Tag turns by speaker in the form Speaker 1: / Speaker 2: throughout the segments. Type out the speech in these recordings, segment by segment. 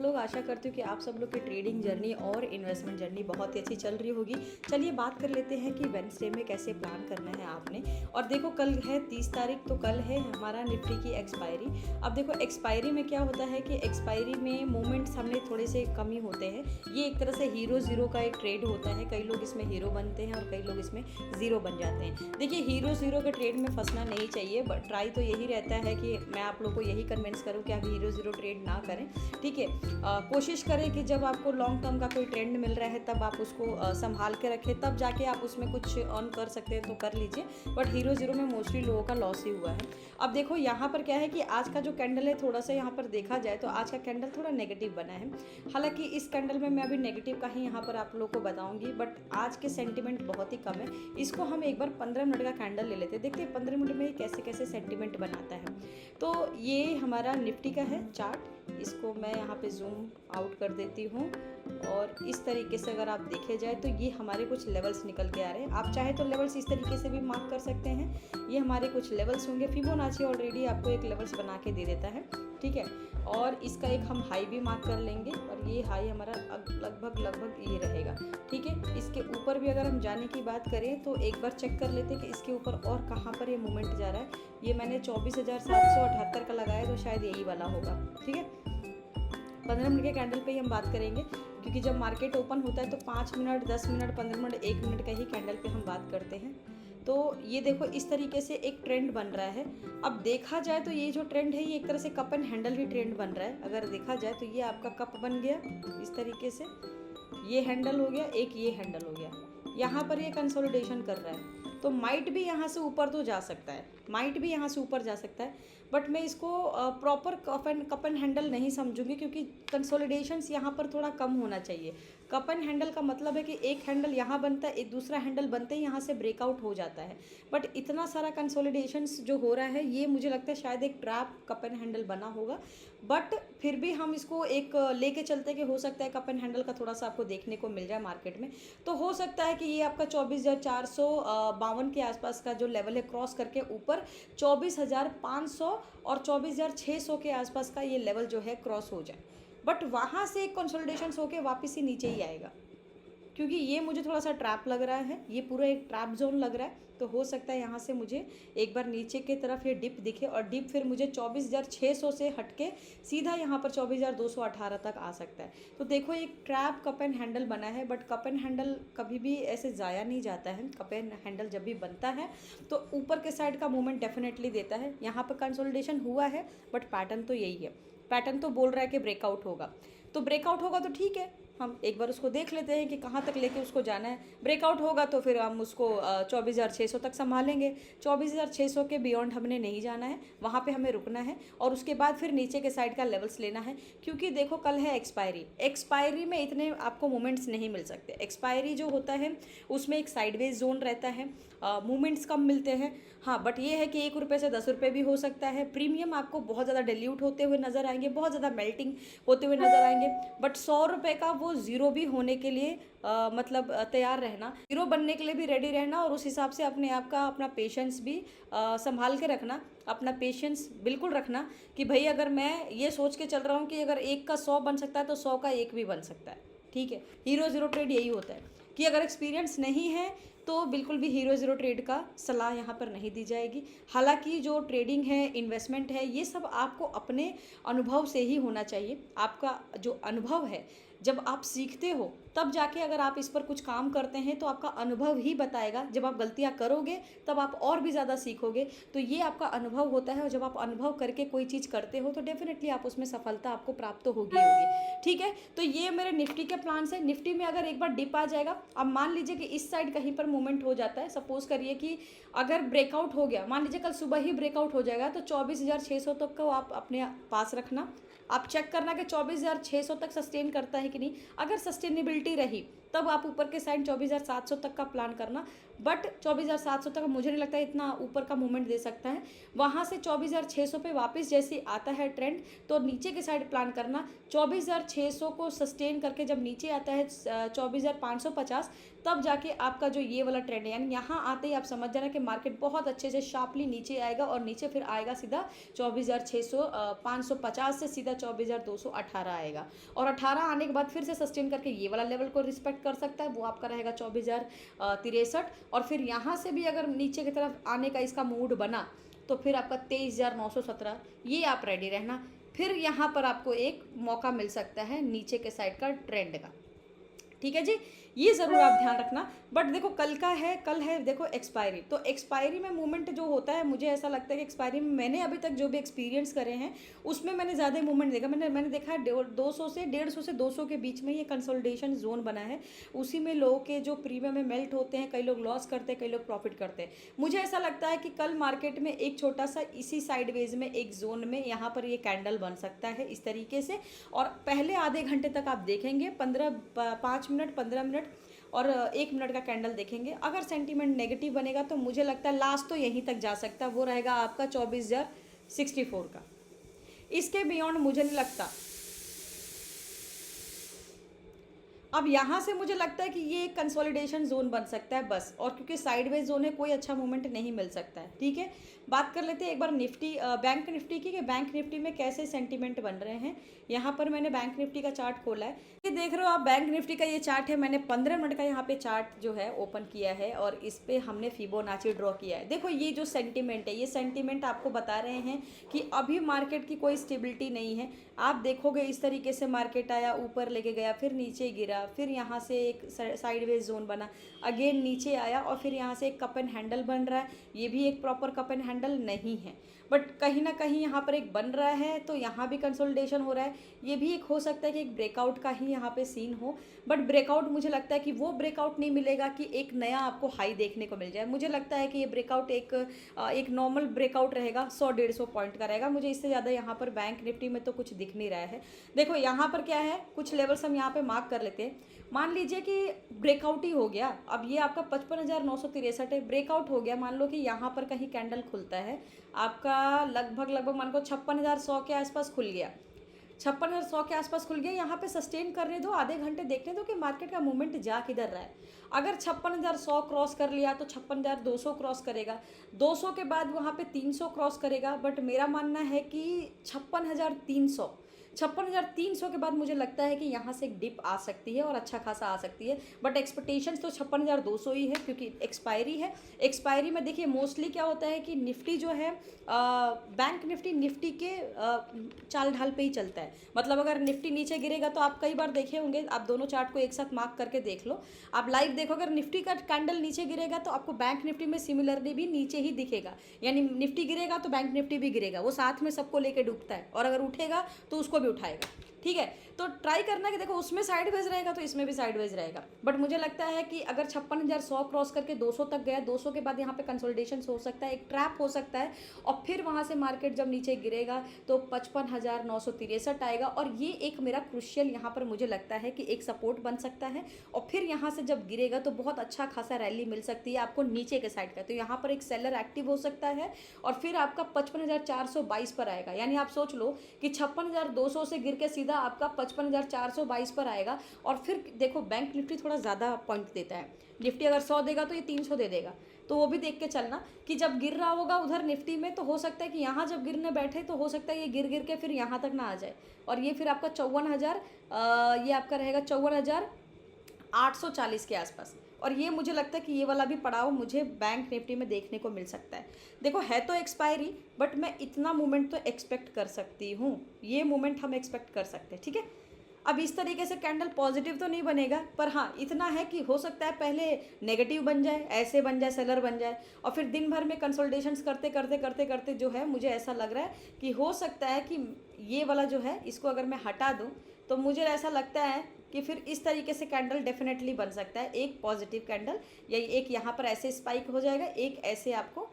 Speaker 1: लोग। आशा करती हूँ कि आप सब लोग की ट्रेडिंग जर्नी और इन्वेस्टमेंट जर्नी बहुत ही अच्छी चल रही होगी। चलिए बात कर लेते हैं कि वेडनेसडे में कैसे प्लान करना है आपने। और देखो कल है 30 तारीख, तो कल है हमारा निफ्टी की एक्सपायरी। अब देखो एक्सपायरी में क्या होता है कि एक्सपायरी में मोमेंट्स हमने थोड़े से कम ही होते हैं। ये एक तरह से हीरो ज़ीरो का एक ट्रेड होता है। कई लोग इसमें हीरो बनते हैं और कई लोग इसमें ज़ीरो बन जाते हैं। देखिए हीरो ज़ीरो के ट्रेड में फंसना नहीं चाहिए, बट ट्राई तो यही रहता है कि मैं आप लोग को यही कन्विंस करूँ कि आप हीरो ज़ीरो ट्रेड ना करें। ठीक है, कोशिश करें कि जब आपको लॉन्ग टर्म का कोई ट्रेंड मिल रहा है तब आप उसको संभाल के रखें, तब जाके आप उसमें कुछ अर्न कर सकते हैं तो कर लीजिए। बट हीरो ज़ीरो में मोस्टली लोगों का लॉस ही हुआ है। अब देखो यहाँ पर क्या है कि आज का जो कैंडल है, थोड़ा सा यहाँ पर देखा जाए तो आज का कैंडल थोड़ा नेगेटिव बना है। हालांकि इस कैंडल में मैं अभी नेगेटिव का ही यहाँ पर आप लोग को बताऊंगी, बट आज के सेंटिमेंट बहुत ही कम है। इसको हम एक बार 15 मिनट का कैंडल ले लेते हैं, देखते हैं 15 मिनट में कैसे कैसे सेंटिमेंट बनाता है। तो ये हमारा निफ्टी का है चार्ट। इसको मैं यहाँ पे जूम आउट कर देती हूँ और इस तरीके से अगर आप देखे जाए तो ये हमारे कुछ लेवल्स निकल के आ रहे हैं। आप चाहे तो लेवल्स इस तरीके से भी मार्क कर सकते हैं। ये हमारे कुछ लेवल्स होंगे। फिबोनाची ऑलरेडी आपको एक लेवल्स बना के दे देता है, ठीक है। और इसका एक हम हाई भी मार्क कर लेंगे और ये हाई हमारा लगभग ये रहेगा, ठीक है। इसके ऊपर भी अगर हम जाने की बात करें तो एक बार चेक कर लेते हैं कि इसके ऊपर और कहाँ पर ये मूवमेंट जा रहा है। ये मैंने 24,778 का लगाया, तो शायद यही वाला होगा, ठीक है। 15 मिनट के कैंडल पे ही हम बात करेंगे, क्योंकि जब मार्केट ओपन होता है तो 5 मिनट, 10 मिनट, 15 मिनट, 1 मिनट का ही कैंडल पे हम बात करते हैं। तो ये देखो इस तरीके से एक ट्रेंड बन रहा है। अब देखा जाए तो ये जो ट्रेंड है ये एक तरह से cup and handle he trend बन रहा है। अगर देखा जाए तो ये आपका कप बन गया इस तरीके से, ये हैंडल हो गया, एक ये हैंडल हो गया। यहाँ पर ये कंसोलिडेशन कर रहा है, तो माइट भी यहाँ से ऊपर तो जा सकता है, माइट भी यहाँ से ऊपर जा सकता है। बट मैं इसको प्रॉपर कप एंड हैंडल नहीं समझूंगी, क्योंकि कंसोलिडेशंस यहाँ पर थोड़ा कम होना चाहिए। कप एंड हैंडल का मतलब है कि एक हैंडल यहाँ बनता है, एक दूसरा हैंडल बनते ही यहाँ से ब्रेकआउट हो जाता है। बट इतना सारा कंसोलिडेशंस जो हो रहा है, ये मुझे लगता है शायद एक ट्रैप कप एंड हैंडल बना होगा। बट फिर भी हम इसको एक लेके चलते कि हो सकता है कप एंड हैंडल का थोड़ा सा आपको देखने को मिल जाए मार्केट में। तो हो सकता है कि ये आपका 24,452 के आसपास का जो लेवल है क्रॉस करके ऊपर 24,500 और 24,600 के आसपास का ये लेवल जो है क्रॉस हो जाए। बट वहाँ से एक कंसोलिडेशन होके वापस ही नीचे ही आएगा, क्योंकि ये मुझे थोड़ा सा ट्रैप लग रहा है, ये पूरा एक ट्रैप जोन लग रहा है। तो हो सकता है यहाँ से मुझे एक बार नीचे की तरफ ये डिप दिखे और डिप फिर मुझे 24,600 से हटके सीधा यहाँ पर 24,218 तक आ सकता है। तो देखो एक ट्रैप कप एंड हैंडल बना है, बट कप एंड हैंडल कभी भी ऐसे ज़ाया नहीं जाता है। कप एंड हैंडल जब भी बनता है तो ऊपर के साइड का मूवमेंट डेफिनेटली देता है। यहाँ पर कंसोलिडेशन हुआ है, बट पैटर्न तो यही है। पैटर्न तो बोल रहा है कि ब्रेकआउट होगा, तो ब्रेकआउट होगा तो ठीक है, हम एक बार उसको देख लेते हैं कि कहाँ तक लेके उसको जाना है। ब्रेकआउट होगा तो फिर हम उसको 24,600 तक संभालेंगे। 24,600 के बियॉन्ड हमने नहीं जाना है, वहाँ पे हमें रुकना है और उसके बाद फिर नीचे के साइड का लेवल्स लेना है। क्योंकि देखो कल है एक्सपायरी, एक्सपायरी में इतने आपको मूवमेंट्स नहीं मिल सकते। एक्सपायरी जो होता है उसमें एक साइडवेज जोन रहता है, मूवमेंट्स कम मिलते हैं। हाँ, बट ये है कि 1 रुपये से 10 रुपये भी हो सकता है। प्रीमियम आपको बहुत ज़्यादा डिल्यूट होते हुए नज़र आएंगे, बहुत ज़्यादा मेल्टिंग होते हुए नज़र आएंगे। बट 100 रुपये का वो ज़ीरो भी होने के लिए मतलब तैयार रहना, ज़ीरो बनने के लिए भी रेडी रहना, और उस हिसाब से अपने आप का अपना पेशेंस भी संभाल के रखना। अपना पेशेंस बिल्कुल रखना कि भाई अगर मैं ये सोच के चल रहा हूँ कि अगर 1 का 100 बन सकता है तो 100 का 1 भी बन सकता है, ठीक है। हीरो ज़ीरो ट्रेड यही होता है कि अगर एक्सपीरियंस नहीं है तो बिल्कुल भी हीरो ज़ीरो ट्रेड का सलाह यहाँ पर नहीं दी जाएगी। हालांकि जो ट्रेडिंग है, इन्वेस्टमेंट है, ये सब आपको अपने अनुभव से ही होना चाहिए। आपका जो अनुभव है, जब आप सीखते हो तब जाके अगर आप इस पर कुछ काम करते हैं तो आपका अनुभव ही बताएगा। जब आप गलतियां करोगे तब आप और भी ज़्यादा सीखोगे। तो ये आपका अनुभव होता है, और जब आप अनुभव करके कोई चीज़ करते हो तो डेफिनेटली आप उसमें सफलता आपको प्राप्त तो होगी होगी, ठीक है। तो ये मेरे निफ्टी के प्लान्स है। निफ्टी में अगर एक बार डिप आ जाएगा, अब मान लीजिए कि इस साइड कहीं पर मूवमेंट हो जाता है, सपोज करिए कि अगर ब्रेकआउट हो गया, मान लीजिए कल सुबह ही ब्रेकआउट हो जाएगा, तो 24,600 तक को आप अपने पास रखना। आप चेक करना कि 24,600 तक सस्टेन करता है कि नहीं। अगर सस्टेनेबिलिटी रही तब आप ऊपर के साइड 24,700 तक का प्लान करना। बट 24,700 तक मुझे नहीं लगता इतना ऊपर का मूवमेंट दे सकता है। वहाँ से 24,600 पे वापस जैसे आता है ट्रेंड, तो नीचे के साइड प्लान करना। 24,600 को सस्टेन करके जब नीचे आता है 24,550, तब जाके आपका जो ये वाला ट्रेंड है, यानी यहाँ आते ही आप समझ जाना कि मार्केट बहुत अच्छे से शार्पली नीचे आएगा, और नीचे फिर आएगा सीधा 24,550 से सीधा 24,218 आएगा, और 18 आने के बाद फिर से सस्टेन करके ये वाला लेवल को रिस्पेक्ट कर सकता है, वो आपका रहेगा 24,063। और फिर यहाँ से भी अगर नीचे की तरफ आने का इसका मूड बना तो फिर आपका 23,917, ये आप रेडी रहना। फिर यहाँ पर आपको एक मौका मिल सकता है नीचे के साइड का ट्रेंड का, ठीक है जी, ये ज़रूर आप ध्यान रखना। बट देखो कल है देखो एक्सपायरी, तो एक्सपायरी में मूवमेंट जो होता है, मुझे ऐसा लगता है कि एक्सपायरी में मैंने अभी तक जो भी एक्सपीरियंस करे हैं उसमें मैंने ज़्यादा मूवमेंट देखा। मैंने देखा है 200 से 150 से 200 के बीच में ये कंसोलिडेशन जोन बना है, उसी में लोगों के जो प्रीमियम में मेल्ट होते हैं, कई लोग लॉस करते हैं, कई लोग प्रॉफिट करते हैं। मुझे ऐसा लगता है कि कल मार्केट में एक छोटा सा इसी साइडवेज में एक जोन में यहाँ पर ये कैंडल बन सकता है इस तरीके से, और पहले आधे घंटे तक आप देखेंगे 5 मिनट 15 मिनट और 1 मिनट का कैंडल देखेंगे। अगर सेंटीमेंट नेगेटिव बनेगा तो मुझे लगता है लास्ट तो यहीं तक जा सकता है, वो रहेगा आपका 24,064 का। इसके बियॉन्ड मुझे नहीं लगता। अब यहाँ से मुझे लगता है कि ये एक कंसोलिडेशन जोन बन सकता है बस, और क्योंकि साइडवेज जोन है कोई अच्छा मूवमेंट नहीं मिल सकता है, ठीक है। बात कर लेते हैं एक बार निफ्टी बैंक निफ्टी की, कि बैंक निफ्टी में कैसे सेंटीमेंट बन रहे हैं। यहाँ पर मैंने बैंक निफ्टी का चार्ट खोला है, ये देख रहे हो आप, बैंक निफ्टी का ये चार्ट है। मैंने 15 मिनट का यहाँ पे चार्ट जो है ओपन किया है, और इस पे हमने फिबोनाची ड्रॉ किया है। देखो ये जो सेंटीमेंट है, ये सेंटीमेंट आपको बता रहे हैं कि अभी मार्केट की कोई स्टेबिलिटी नहीं है। आप देखोगे इस तरीके से मार्केट आया, ऊपर लेके गया, फिर नीचे गिरा, फिर यहाँ से एक साइडवेज जोन बना, अगेन नीचे आया, और फिर यहाँ से एक कप एंड हैंडल बन रहा है। ये भी एक प्रॉपर कप एंड हैंडल नहीं है, बट कहीं ना कहीं यहाँ पर एक बन रहा है, तो यहाँ भी कंसोलिडेशन हो रहा है। ये भी एक हो सकता है कि एक ब्रेकआउट का ही यहाँ पे सीन हो, बट ब्रेकआउट मुझे लगता है कि वो ब्रेकआउट नहीं मिलेगा कि एक नया आपको हाई देखने को मिल जाए। मुझे लगता है कि ये ब्रेकआउट एक नॉर्मल ब्रेकआउट रहेगा, 100-150 पॉइंट का रहेगा। मुझे इससे ज़्यादा यहाँ पर बैंक निफ्टी में तो कुछ दिख नहीं रहा है। देखो यहाँ पर क्या है, कुछ लेवल्स हम यहाँ पे मार्क कर लेते हैं। मान लीजिए कि ब्रेकआउट ही हो गया, अब ये आपका 55,963 है, ब्रेकआउट हो गया। मान लो कि यहाँ पर कहीं कैंडल खुलता है आपका, लगभग मान को 56,100 के आसपास खुल गया, 56,100 के आसपास खुल गया। यहाँ पे सस्टेन करने दो, आधे घंटे देखने दो कि मार्केट का मूवमेंट जा किधर रहा है। अगर 56,100 क्रॉस कर लिया तो 56,200 क्रॉस करेगा, 200 के बाद वहाँ पे 300 क्रॉस करेगा। बट मेरा मानना है कि 56,300 के बाद मुझे लगता है कि यहाँ से एक डिप आ सकती है, और अच्छा खासा आ सकती है। बट एक्सपेक्टेशंस तो 56,200 ही है, क्योंकि एक्सपायरी है। एक्सपायरी में देखिए मोस्टली क्या होता है कि निफ्टी जो है बैंक निफ्टी के चाल ढाल पे ही चलता है। मतलब अगर निफ्टी नीचे गिरेगा तो आप कई बार देखे होंगे, आप दोनों चार्ट को एक साथ मार्क करके देख लो, आप लाइव देखो, अगर निफ्टी का कैंडल नीचे गिरेगा तो आपको बैंक निफ्टी में सिमिलरली भी नीचे ही दिखेगा। यानी निफ्टी गिरेगा तो बैंक निफ्टी भी गिरेगा, वो साथ में सबको लेके डूबता है, और अगर उठेगा तो उसको भी उठाएगा, ठीक है। तो ट्राई करना कि देखो उसमें साइडवेज रहेगा तो इसमें भी साइडवेज रहेगा। बट मुझे लगता है कि अगर 56,100 क्रॉस करके 200 तक गया, 200 के बाद यहाँ पे कंसोलिडेशन हो सकता है, एक ट्रैप हो सकता है, और फिर वहाँ से मार्केट जब नीचे गिरेगा तो 55,963 आएगा, और ये एक मेरा क्रुशियल यहाँ पर मुझे लगता है कि एक सपोर्ट बन सकता है। और फिर यहाँ से जब गिरेगा तो बहुत अच्छा खासा रैली मिल सकती है आपको नीचे के साइड का, तो यहाँ पर एक सेलर एक्टिव हो सकता है, और फिर आपका 55,422 पर आएगा। यानी आप सोच लो कि 56,200 से गिर के सीधा आपका 55,422 पर आएगा। और फिर देखो बैंक निफ्टी थोड़ा ज़्यादा पॉइंट देता है, निफ्टी अगर 100 देगा तो ये 300 दे देगा, तो वो भी देख के चलना कि जब गिर रहा होगा उधर निफ्टी में, तो हो सकता है कि यहाँ जब गिरने बैठे तो हो सकता है ये गिर के फिर यहाँ तक ना आ जाए, और ये फिर आपका 54,000 ये आपका रहेगा 54,840 के आसपास। और ये मुझे लगता है कि ये वाला भी पड़ाव मुझे बैंक निफ्टी में देखने को मिल सकता है। देखो है तो एक्सपायरी, बट मैं इतना मूवमेंट तो एक्सपेक्ट कर सकती हूँ, ये मूवमेंट हम एक्सपेक्ट कर सकते हैं, ठीक है। अब इस तरीके से कैंडल पॉजिटिव तो नहीं बनेगा, पर हाँ इतना है कि हो सकता है पहले नेगेटिव बन जाए, ऐसे बन जाए, सेलर बन जाए, और फिर दिन भर में कंसोलिडेशंस करते जो है मुझे ऐसा लग रहा है कि हो सकता है कि ये वाला जो है इसको अगर मैं हटा दूँ तो मुझे ऐसा लगता है कि फिर इस तरीके से कैंडल डेफिनेटली बन सकता है, एक पॉजिटिव कैंडल, या एक यहाँ पर ऐसे स्पाइक हो जाएगा, एक ऐसे आपको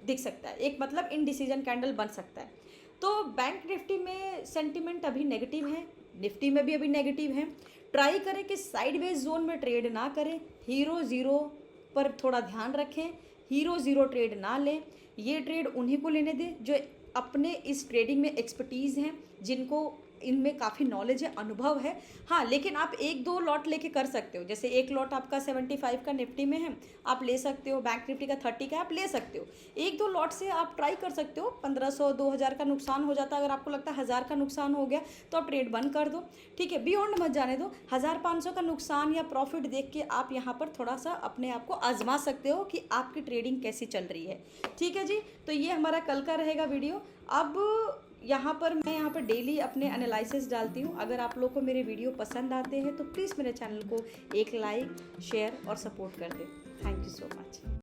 Speaker 1: दिख सकता है, एक मतलब इनडिसीजन कैंडल बन सकता है। तो बैंक निफ्टी में सेंटिमेंट अभी नेगेटिव है, निफ्टी में भी अभी नेगेटिव है। ट्राई करें कि साइडवेज जोन में ट्रेड ना करें, हीरो ज़ीरो पर थोड़ा ध्यान रखें, हीरो ज़ीरो ट्रेड ना लें। ये ट्रेड उन्हीं को लेने दें जो अपने इस ट्रेडिंग में एक्सपर्टीज़ हैं, जिनको इनमें काफ़ी नॉलेज है, अनुभव है। हाँ, लेकिन आप 1-2 लॉट लेके कर सकते हो। जैसे एक लॉट आपका 75 का निफ्टी में है, आप ले सकते हो। बैंक निफ्टी का 30 का आप ले सकते हो। 1-2 लॉट से आप ट्राई कर सकते हो। 1500-2000 का नुकसान हो जाता है। अगर आपको लगता है 1000 का नुकसान हो गया तो आप ट्रेड बंद कर दो, ठीक है, बियॉन्ड मत जाने दो। 1500 का नुकसान या प्रॉफिट देख के आप यहाँ पर थोड़ा सा अपने आप को आजमा सकते हो कि आपकी ट्रेडिंग कैसी चल रही है, ठीक है जी। तो ये हमारा कल का रहेगा वीडियो। अब मैं यहाँ पर डेली अपने एनालिसिस डालती हूँ। अगर आप लोग को मेरे वीडियो पसंद आते हैं तो प्लीज़ मेरे चैनल को एक लाइक, शेयर और सपोर्ट कर दें। Thank you so much.